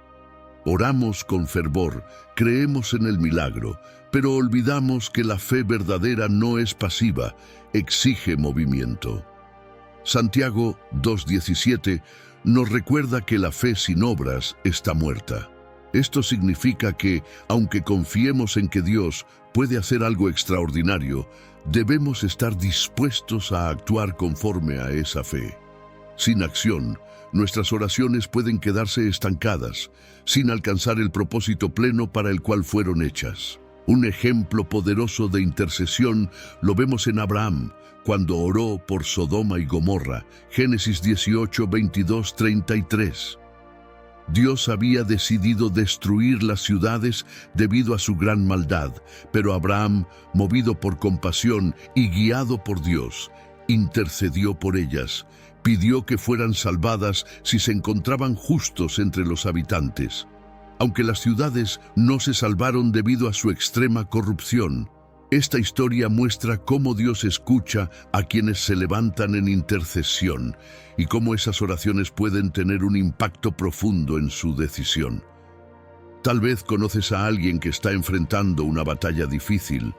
Oramos con fervor, creemos en el milagro, pero olvidamos que la fe verdadera no es pasiva, exige movimiento. Santiago 2:17 nos recuerda que la fe sin obras está muerta. Esto significa que, aunque confiemos en que Dios puede hacer algo extraordinario, debemos estar dispuestos a actuar conforme a esa fe. Sin acción, nuestras oraciones pueden quedarse estancadas, sin alcanzar el propósito pleno para el cual fueron hechas. Un ejemplo poderoso de intercesión lo vemos en Abraham, cuando oró por Sodoma y Gomorra, Génesis 18, 22, 33. Dios había decidido destruir las ciudades debido a su gran maldad, pero Abraham, movido por compasión y guiado por Dios, intercedió por ellas, pidió que fueran salvadas si se encontraban justos entre los habitantes. Aunque las ciudades no se salvaron debido a su extrema corrupción, esta historia muestra cómo Dios escucha a quienes se levantan en intercesión y cómo esas oraciones pueden tener un impacto profundo en su decisión. Tal vez conoces a alguien que está enfrentando una batalla difícil,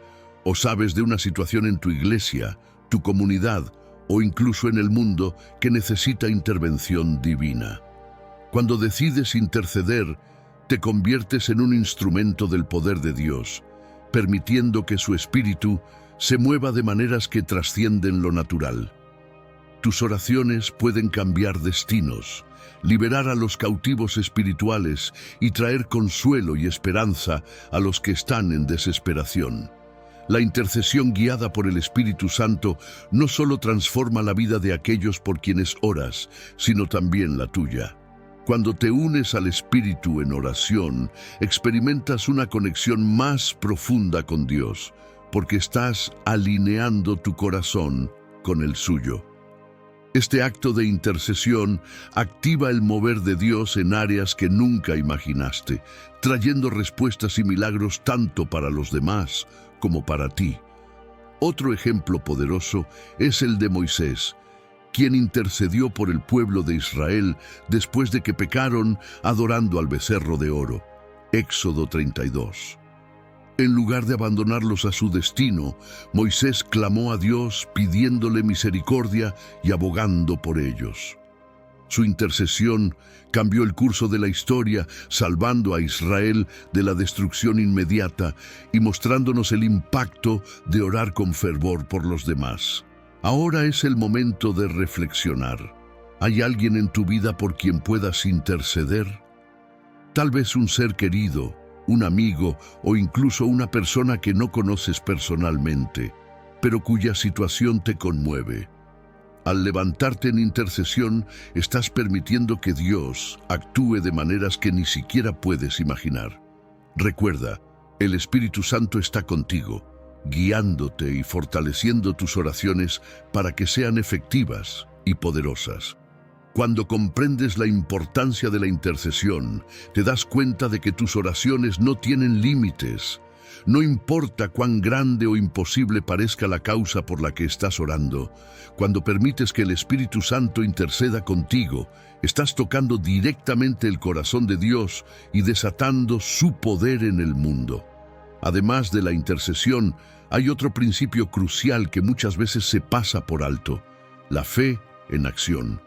o sabes de una situación en tu iglesia, tu comunidad o incluso en el mundo que necesita intervención divina. Cuando decides interceder, te conviertes en un instrumento del poder de Dios, permitiendo que su espíritu se mueva de maneras que trascienden lo natural. Tus oraciones pueden cambiar destinos, liberar a los cautivos espirituales y traer consuelo y esperanza a los que están en desesperación. La intercesión guiada por el Espíritu Santo no solo transforma la vida de aquellos por quienes oras, sino también la tuya. Cuando te unes al Espíritu en oración, experimentas una conexión más profunda con Dios, porque estás alineando tu corazón con el suyo. Este acto de intercesión activa el mover de Dios en áreas que nunca imaginaste, trayendo respuestas y milagros tanto para los demás como para ti. Otro ejemplo poderoso es el de Moisés, quien intercedió por el pueblo de Israel después de que pecaron adorando al becerro de oro. Éxodo 32. En lugar de abandonarlos a su destino, Moisés clamó a Dios pidiéndole misericordia y abogando por ellos. Su intercesión cambió el curso de la historia, salvando a Israel de la destrucción inmediata y mostrándonos el impacto de orar con fervor por los demás. Ahora es el momento de reflexionar. ¿Hay alguien en tu vida por quien puedas interceder? Tal vez un ser querido, un amigo o incluso una persona que no conoces personalmente, pero cuya situación te conmueve. Al levantarte en intercesión, estás permitiendo que Dios actúe de maneras que ni siquiera puedes imaginar. Recuerda, el Espíritu Santo está contigo, guiándote y fortaleciendo tus oraciones para que sean efectivas y poderosas. Cuando comprendes la importancia de la intercesión, te das cuenta de que tus oraciones no tienen límites. No importa cuán grande o imposible parezca la causa por la que estás orando, cuando permites que el Espíritu Santo interceda contigo, estás tocando directamente el corazón de Dios y desatando su poder en el mundo. Además de la intercesión, hay otro principio crucial que muchas veces se pasa por alto: la fe en acción.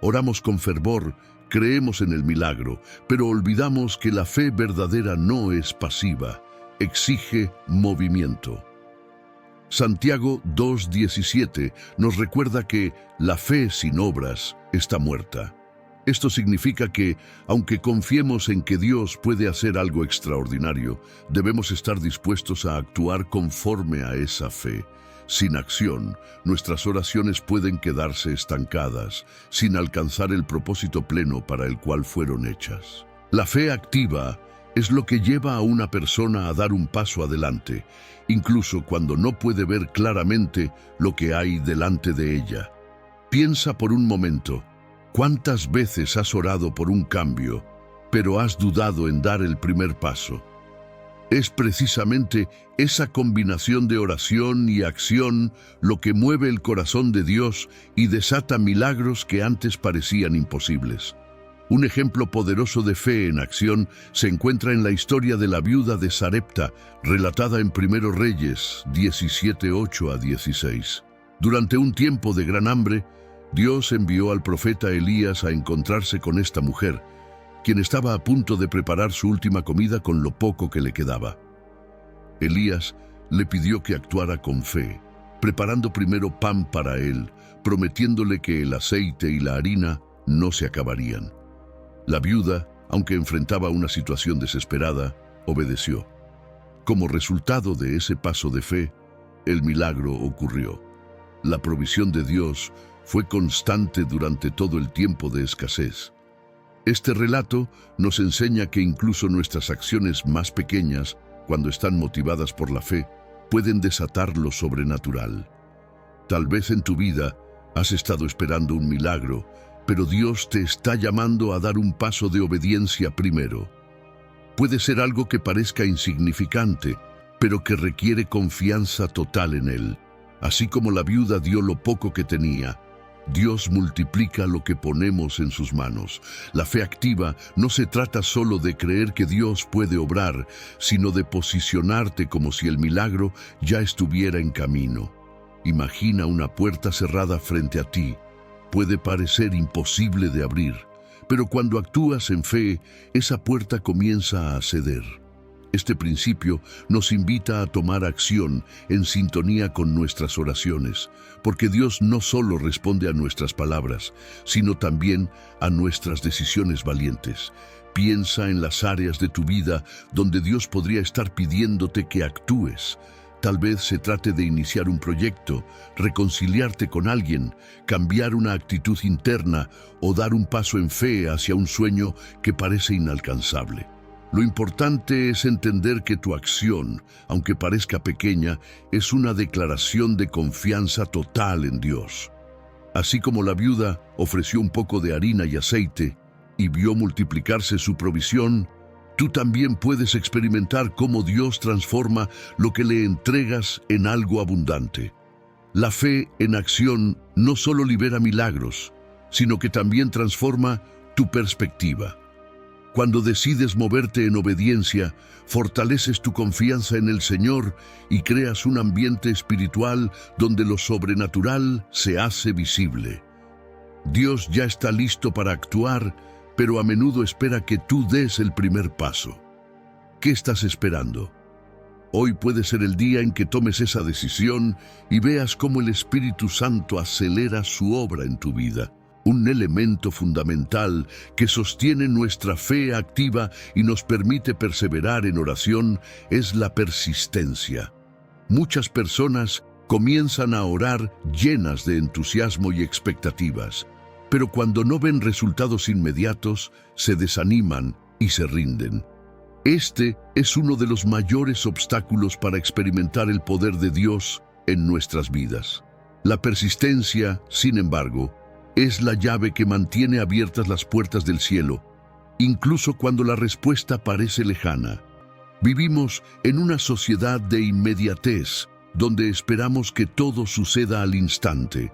Oramos con fervor, creemos en el milagro, pero olvidamos que la fe verdadera no es pasiva, exige movimiento. Santiago 2:17 nos recuerda que la fe sin obras está muerta. Esto significa que, aunque confiemos en que Dios puede hacer algo extraordinario, debemos estar dispuestos a actuar conforme a esa fe. Sin acción, nuestras oraciones pueden quedarse estancadas, sin alcanzar el propósito pleno para el cual fueron hechas. La fe activa es lo que lleva a una persona a dar un paso adelante, incluso cuando no puede ver claramente lo que hay delante de ella. Piensa por un momento, ¿cuántas veces has orado por un cambio, pero has dudado en dar el primer paso? Es precisamente esa combinación de oración y acción lo que mueve el corazón de Dios y desata milagros que antes parecían imposibles. Un ejemplo poderoso de fe en acción se encuentra en la historia de la viuda de Sarepta, relatada en 1 Reyes 17:8 a 16. Durante un tiempo de gran hambre, Dios envió al profeta Elías a encontrarse con esta mujer, quien estaba a punto de preparar su última comida con lo poco que le quedaba. Elías le pidió que actuara con fe, preparando primero pan para él, prometiéndole que el aceite y la harina no se acabarían. La viuda, aunque enfrentaba una situación desesperada, obedeció. Como resultado de ese paso de fe, el milagro ocurrió. La provisión de Dios fue constante durante todo el tiempo de escasez. Este relato nos enseña que incluso nuestras acciones más pequeñas, cuando están motivadas por la fe, pueden desatar lo sobrenatural. Tal vez en tu vida has estado esperando un milagro, pero Dios te está llamando a dar un paso de obediencia primero. Puede ser algo que parezca insignificante, pero que requiere confianza total en Él. Así como la viuda dio lo poco que tenía, Dios multiplica lo que ponemos en sus manos. La fe activa no se trata solo de creer que Dios puede obrar, sino de posicionarte como si el milagro ya estuviera en camino. Imagina una puerta cerrada frente a ti. Puede parecer imposible de abrir, pero cuando actúas en fe, esa puerta comienza a ceder. Este principio nos invita a tomar acción en sintonía con nuestras oraciones, porque Dios no solo responde a nuestras palabras, sino también a nuestras decisiones valientes. Piensa en las áreas de tu vida donde Dios podría estar pidiéndote que actúes. Tal vez se trate de iniciar un proyecto, reconciliarte con alguien, cambiar una actitud interna o dar un paso en fe hacia un sueño que parece inalcanzable. Lo importante es entender que tu acción, aunque parezca pequeña, es una declaración de confianza total en Dios. Así como la viuda ofreció un poco de harina y aceite y vio multiplicarse su provisión, tú también puedes experimentar cómo Dios transforma lo que le entregas en algo abundante. La fe en acción no solo libera milagros, sino que también transforma tu perspectiva. Cuando decides moverte en obediencia, fortaleces tu confianza en el Señor y creas un ambiente espiritual donde lo sobrenatural se hace visible. Dios ya está listo para actuar, pero a menudo espera que tú des el primer paso. ¿Qué estás esperando? Hoy puede ser el día en que tomes esa decisión y veas cómo el Espíritu Santo acelera su obra en tu vida. Un elemento fundamental que sostiene nuestra fe activa y nos permite perseverar en oración es la persistencia. Muchas personas comienzan a orar llenas de entusiasmo y expectativas, pero cuando no ven resultados inmediatos, se desaniman y se rinden. Este es uno de los mayores obstáculos para experimentar el poder de Dios en nuestras vidas. La persistencia, sin embargo, es la llave que mantiene abiertas las puertas del cielo, incluso cuando la respuesta parece lejana. Vivimos en una sociedad de inmediatez, donde esperamos que todo suceda al instante.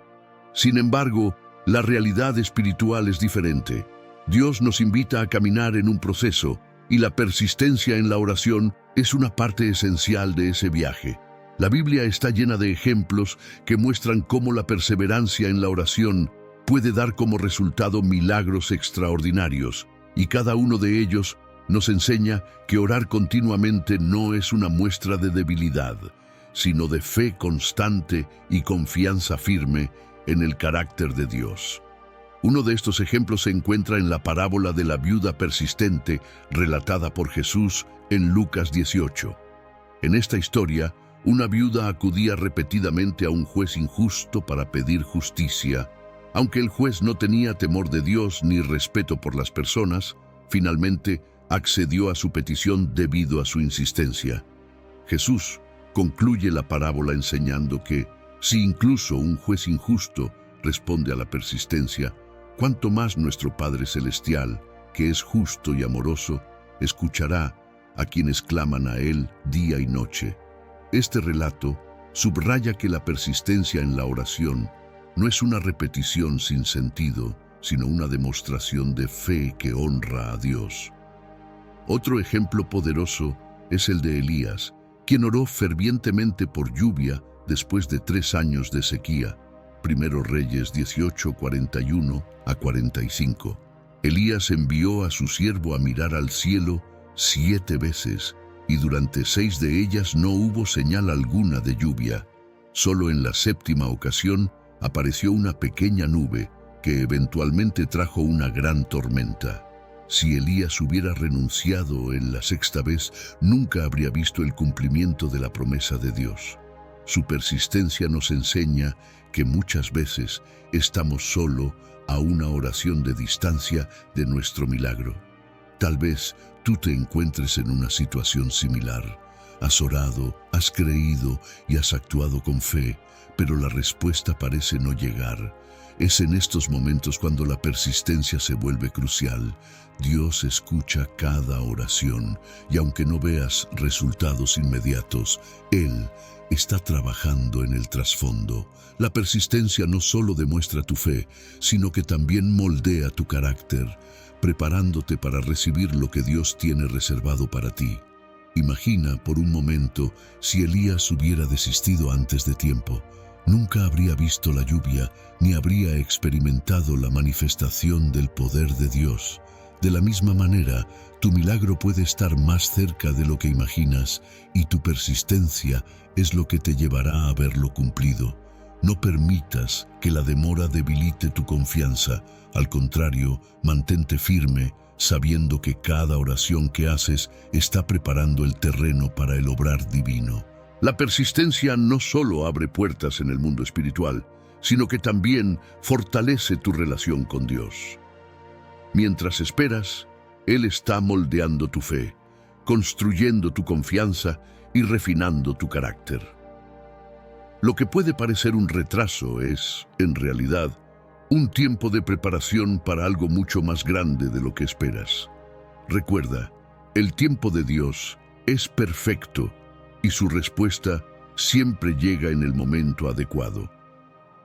Sin embargo, la realidad espiritual es diferente. Dios nos invita a caminar en un proceso, y la persistencia en la oración es una parte esencial de ese viaje. La Biblia está llena de ejemplos que muestran cómo la perseverancia en la oración puede dar como resultado milagros extraordinarios, y cada uno de ellos nos enseña que orar continuamente no es una muestra de debilidad, sino de fe constante y confianza firme en el carácter de Dios. Uno de estos ejemplos se encuentra en la parábola de la viuda persistente relatada por Jesús en Lucas 18. En esta historia, una viuda acudía repetidamente a un juez injusto para pedir justicia. Aunque el juez no tenía temor de Dios ni respeto por las personas, finalmente accedió a su petición debido a su insistencia. Jesús concluye la parábola enseñando que, si incluso un juez injusto responde a la persistencia, cuánto más nuestro Padre Celestial, que es justo y amoroso, escuchará a quienes claman a Él día y noche. Este relato subraya que la persistencia en la oración no es una repetición sin sentido, sino una demostración de fe que honra a Dios. Otro ejemplo poderoso es el de Elías, quien oró fervientemente por lluvia después de 3 años de sequía. 1 Reyes 18, 41 a 45. Elías envió a su siervo a mirar al cielo 7 veces, y durante 6 de ellas no hubo señal alguna de lluvia. Solo en la 7ª ocasión apareció una pequeña nube que eventualmente trajo una gran tormenta. Si Elías hubiera renunciado en la 6ª vez, nunca habría visto el cumplimiento de la promesa de Dios. Su persistencia nos enseña que muchas veces estamos solo a una oración de distancia de nuestro milagro. Tal vez tú te encuentres en una situación similar. Has orado, has creído y has actuado con fe, pero la respuesta parece no llegar. Es en estos momentos cuando la persistencia se vuelve crucial. Dios escucha cada oración y aunque no veas resultados inmediatos, Él está trabajando en el trasfondo. La persistencia no solo demuestra tu fe, sino que también moldea tu carácter, preparándote para recibir lo que Dios tiene reservado para ti. Imagina por un momento si Elías hubiera desistido antes de tiempo. Nunca habría visto la lluvia ni habría experimentado la manifestación del poder de Dios. De la misma manera, tu milagro puede estar más cerca de lo que imaginas y tu persistencia es lo que te llevará a verlo cumplido. No permitas que la demora debilite tu confianza. Al contrario, mantente firme, sabiendo que cada oración que haces está preparando el terreno para el obrar divino. La persistencia no solo abre puertas en el mundo espiritual, sino que también fortalece tu relación con Dios. Mientras esperas, Él está moldeando tu fe, construyendo tu confianza y refinando tu carácter. Lo que puede parecer un retraso es, en realidad, un tiempo de preparación para algo mucho más grande de lo que esperas. Recuerda, el tiempo de Dios es perfecto y su respuesta siempre llega en el momento adecuado.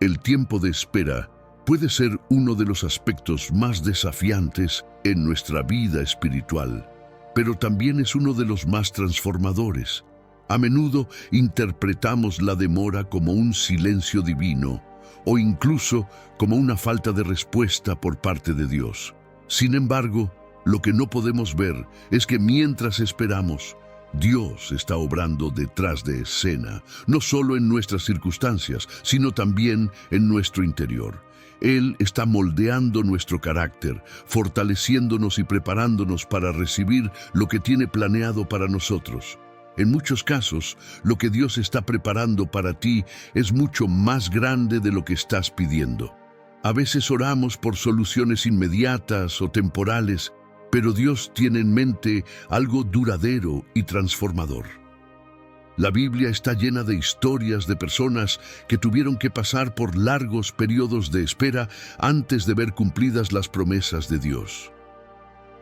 El tiempo de espera puede ser uno de los aspectos más desafiantes en nuestra vida espiritual, pero también es uno de los más transformadores. A menudo interpretamos la demora como un silencio divino o incluso como una falta de respuesta por parte de Dios. Sin embargo, lo que no podemos ver es que mientras esperamos, Dios está obrando detrás de escena, no solo en nuestras circunstancias, sino también en nuestro interior. Él está moldeando nuestro carácter, fortaleciéndonos y preparándonos para recibir lo que tiene planeado para nosotros. En muchos casos, lo que Dios está preparando para ti es mucho más grande de lo que estás pidiendo. A veces oramos por soluciones inmediatas o temporales, pero Dios tiene en mente algo duradero y transformador. La Biblia está llena de historias de personas que tuvieron que pasar por largos periodos de espera antes de ver cumplidas las promesas de Dios.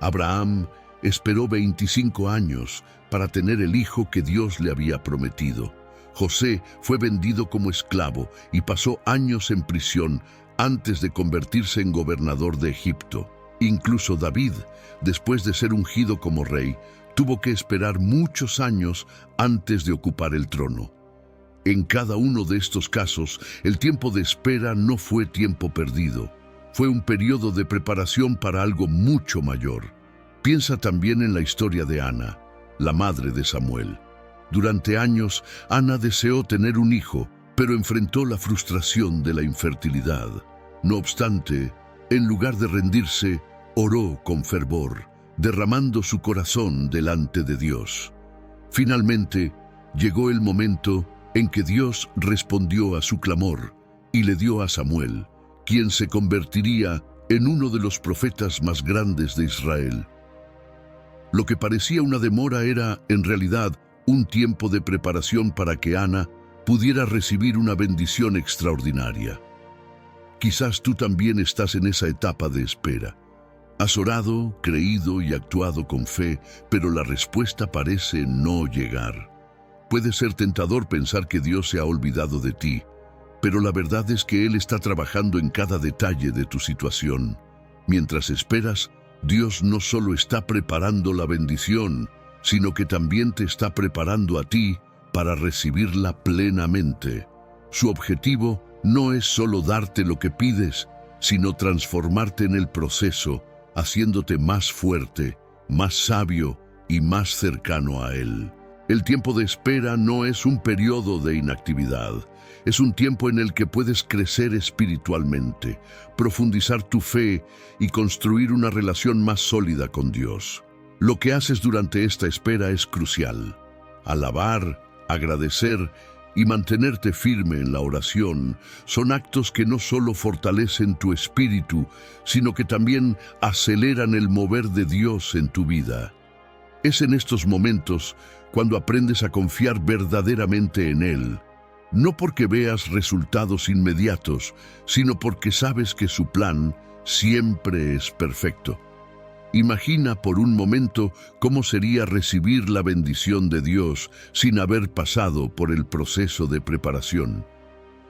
Abraham esperó 25 años para tener el hijo que Dios le había prometido. José fue vendido como esclavo y pasó años en prisión antes de convertirse en gobernador de Egipto. Incluso David, después de ser ungido como rey, tuvo que esperar muchos años antes de ocupar el trono. En cada uno de estos casos, el tiempo de espera no fue tiempo perdido. Fue un periodo de preparación para algo mucho mayor. Piensa también en la historia de Ana, la madre de Samuel. Durante años, Ana deseó tener un hijo, pero enfrentó la frustración de la infertilidad. No obstante, en lugar de rendirse, oró con fervor, derramando su corazón delante de Dios. Finalmente, llegó el momento en que Dios respondió a su clamor y le dio a Samuel, quien se convertiría en uno de los profetas más grandes de Israel. Lo que parecía una demora era, en realidad, un tiempo de preparación para que Ana pudiera recibir una bendición extraordinaria. Quizás tú también estás en esa etapa de espera. Has orado, creído y actuado con fe, pero la respuesta parece no llegar. Puede ser tentador pensar que Dios se ha olvidado de ti, pero la verdad es que Él está trabajando en cada detalle de tu situación. Mientras esperas, Dios no solo está preparando la bendición, sino que también te está preparando a ti para recibirla plenamente. Su objetivo no es solo darte lo que pides, sino transformarte en el proceso, haciéndote más fuerte, más sabio y más cercano a Él. El tiempo de espera no es un periodo de inactividad, es un tiempo en el que puedes crecer espiritualmente, profundizar tu fe y construir una relación más sólida con Dios. Lo que haces durante esta espera es crucial. Alabar, agradecer y mantenerte firme en la oración son actos que no solo fortalecen tu espíritu, sino que también aceleran el mover de Dios en tu vida. Es en estos momentos cuando aprendes a confiar verdaderamente en Él, no porque veas resultados inmediatos, sino porque sabes que su plan siempre es perfecto. Imagina por un momento cómo sería recibir la bendición de Dios sin haber pasado por el proceso de preparación.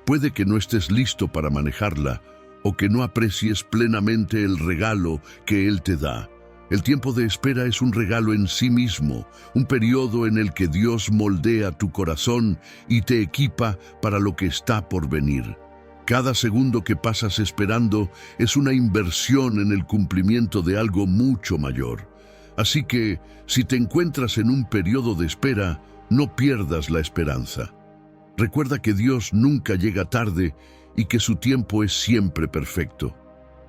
Puede que no estés listo para manejarla o que no aprecies plenamente el regalo que Él te da. El tiempo de espera es un regalo en sí mismo, un periodo en el que Dios moldea tu corazón y te equipa para lo que está por venir. Cada segundo que pasas esperando es una inversión en el cumplimiento de algo mucho mayor. Así que, si te encuentras en un periodo de espera, no pierdas la esperanza. Recuerda que Dios nunca llega tarde y que su tiempo es siempre perfecto.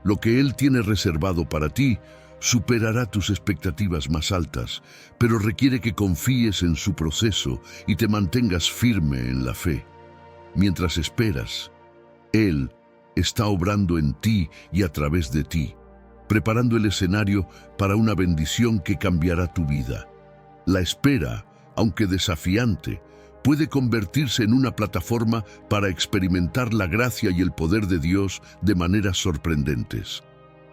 Lo que Él tiene reservado para ti superará tus expectativas más altas, pero requiere que confíes en su proceso y te mantengas firme en la fe. Mientras esperas, Él está obrando en ti y a través de ti, preparando el escenario para una bendición que cambiará tu vida. La espera, aunque desafiante, puede convertirse en una plataforma para experimentar la gracia y el poder de Dios de maneras sorprendentes.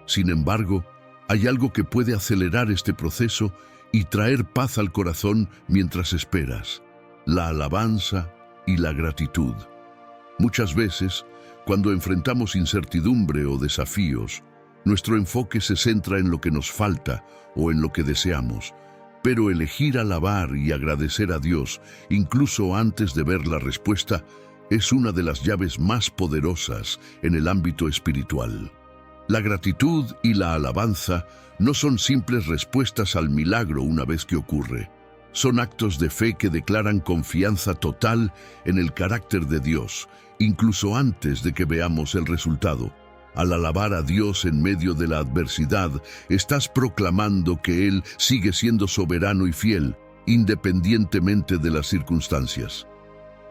Sin embargo, hay algo que puede acelerar este proceso y traer paz al corazón mientras esperas: la alabanza y la gratitud. Muchas veces, cuando enfrentamos incertidumbre o desafíos, nuestro enfoque se centra en lo que nos falta o en lo que deseamos, pero elegir alabar y agradecer a Dios, incluso antes de ver la respuesta, es una de las llaves más poderosas en el ámbito espiritual. La gratitud y la alabanza no son simples respuestas al milagro una vez que ocurre. Son actos de fe que declaran confianza total en el carácter de Dios, incluso antes de que veamos el resultado. Al alabar a Dios en medio de la adversidad, estás proclamando que Él sigue siendo soberano y fiel, independientemente de las circunstancias.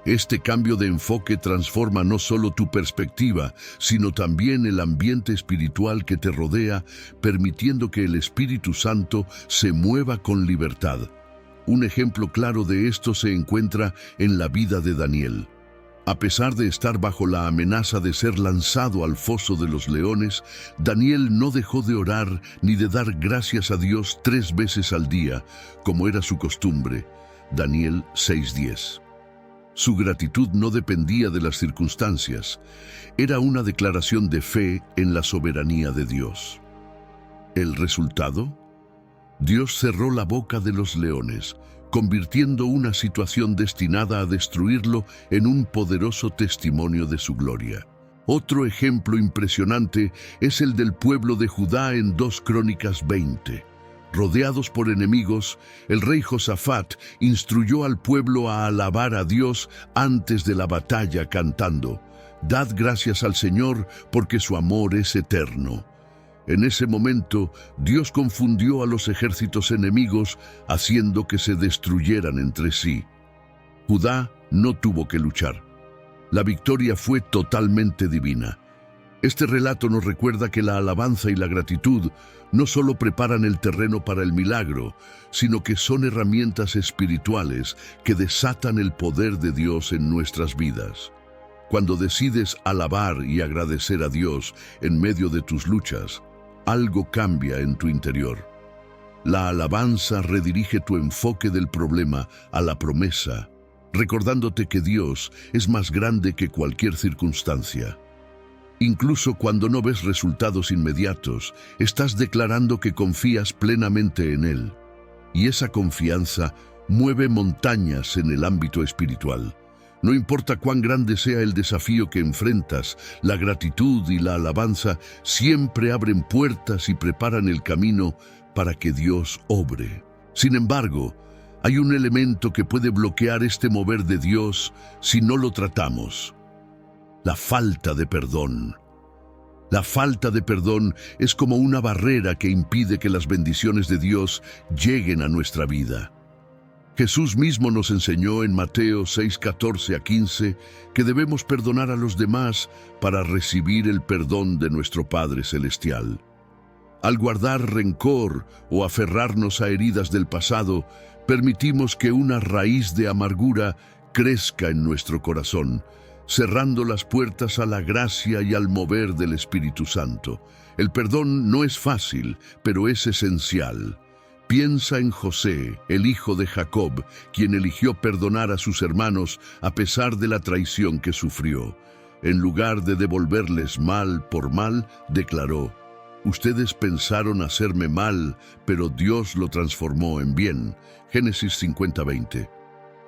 Este cambio de enfoque transforma no solo tu perspectiva, sino también el ambiente espiritual que te rodea, permitiendo que el Espíritu Santo se mueva con libertad. Un ejemplo claro de esto se encuentra en la vida de Daniel. A pesar de estar bajo la amenaza de ser lanzado al foso de los leones, Daniel no dejó de orar ni de dar gracias a Dios 3 veces al día, como era su costumbre. Daniel 6:10. Su gratitud no dependía de las circunstancias, era una declaración de fe en la soberanía de Dios. ¿El resultado? Dios cerró la boca de los leones, convirtiendo una situación destinada a destruirlo en un poderoso testimonio de su gloria. Otro ejemplo impresionante es el del pueblo de Judá en 2 Crónicas 20. Rodeados por enemigos, el rey Josafat instruyó al pueblo a alabar a Dios antes de la batalla cantando: «Dad gracias al Señor, porque su amor es eterno». En ese momento, Dios confundió a los ejércitos enemigos, haciendo que se destruyeran entre sí. Judá no tuvo que luchar. La victoria fue totalmente divina. Este relato nos recuerda que la alabanza y la gratitud no solo preparan el terreno para el milagro, sino que son herramientas espirituales que desatan el poder de Dios en nuestras vidas. Cuando decides alabar y agradecer a Dios en medio de tus luchas, algo cambia en tu interior. La alabanza redirige tu enfoque del problema a la promesa, recordándote que Dios es más grande que cualquier circunstancia. Incluso cuando no ves resultados inmediatos, estás declarando que confías plenamente en Él. Y esa confianza mueve montañas en el ámbito espiritual. No importa cuán grande sea el desafío que enfrentas, la gratitud y la alabanza siempre abren puertas y preparan el camino para que Dios obre. Sin embargo, hay un elemento que puede bloquear este mover de Dios si no lo tratamos: la falta de perdón. La falta de perdón es como una barrera que impide que las bendiciones de Dios lleguen a nuestra vida. Jesús mismo nos enseñó en Mateo 6:14-15 que debemos perdonar a los demás para recibir el perdón de nuestro Padre Celestial. Al guardar rencor o aferrarnos a heridas del pasado, permitimos que una raíz de amargura crezca en nuestro corazón, cerrando las puertas a la gracia y al mover del Espíritu Santo. El perdón no es fácil, pero es esencial. Piensa en José, el hijo de Jacob, quien eligió perdonar a sus hermanos a pesar de la traición que sufrió. En lugar de devolverles mal por mal, declaró: «Ustedes pensaron hacerme mal, pero Dios lo transformó en bien». Génesis 50:20.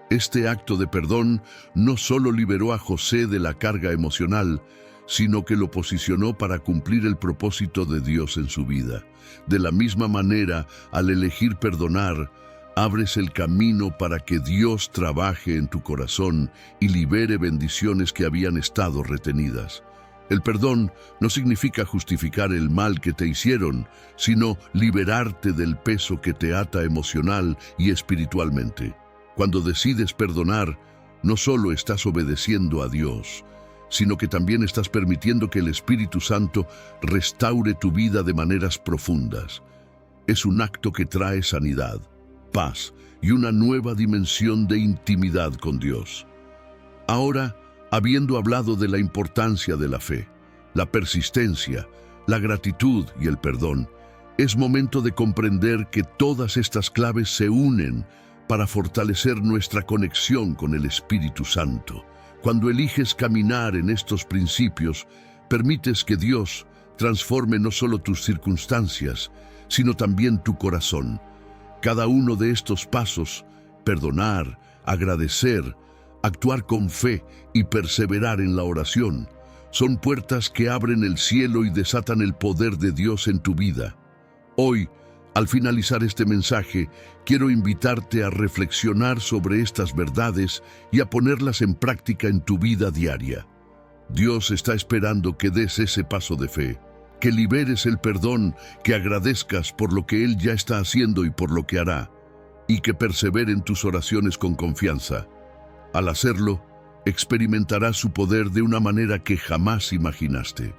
Este acto de perdón no solo liberó a José de la carga emocional, sino que lo posicionó para cumplir el propósito de Dios en su vida. De la misma manera, al elegir perdonar, abres el camino para que Dios trabaje en tu corazón y libere bendiciones que habían estado retenidas. El perdón no significa justificar el mal que te hicieron, sino liberarte del peso que te ata emocional y espiritualmente. Cuando decides perdonar, no solo estás obedeciendo a Dios, sino que también estás permitiendo que el Espíritu Santo restaure tu vida de maneras profundas. Es un acto que trae sanidad, paz y una nueva dimensión de intimidad con Dios. Ahora, habiendo hablado de la importancia de la fe, la persistencia, la gratitud y el perdón, es momento de comprender que todas estas claves se unen para fortalecer nuestra conexión con el Espíritu Santo. Cuando eliges caminar en estos principios, permites que Dios transforme no solo tus circunstancias, sino también tu corazón. Cada uno de estos pasos, perdonar, agradecer, actuar con fe y perseverar en la oración, son puertas que abren el cielo y desatan el poder de Dios en tu vida. Hoy, al finalizar este mensaje, quiero invitarte a reflexionar sobre estas verdades y a ponerlas en práctica en tu vida diaria. Dios está esperando que des ese paso de fe, que liberes el perdón, que agradezcas por lo que Él ya está haciendo y por lo que hará, y que persevere en tus oraciones con confianza. Al hacerlo, experimentarás su poder de una manera que jamás imaginaste.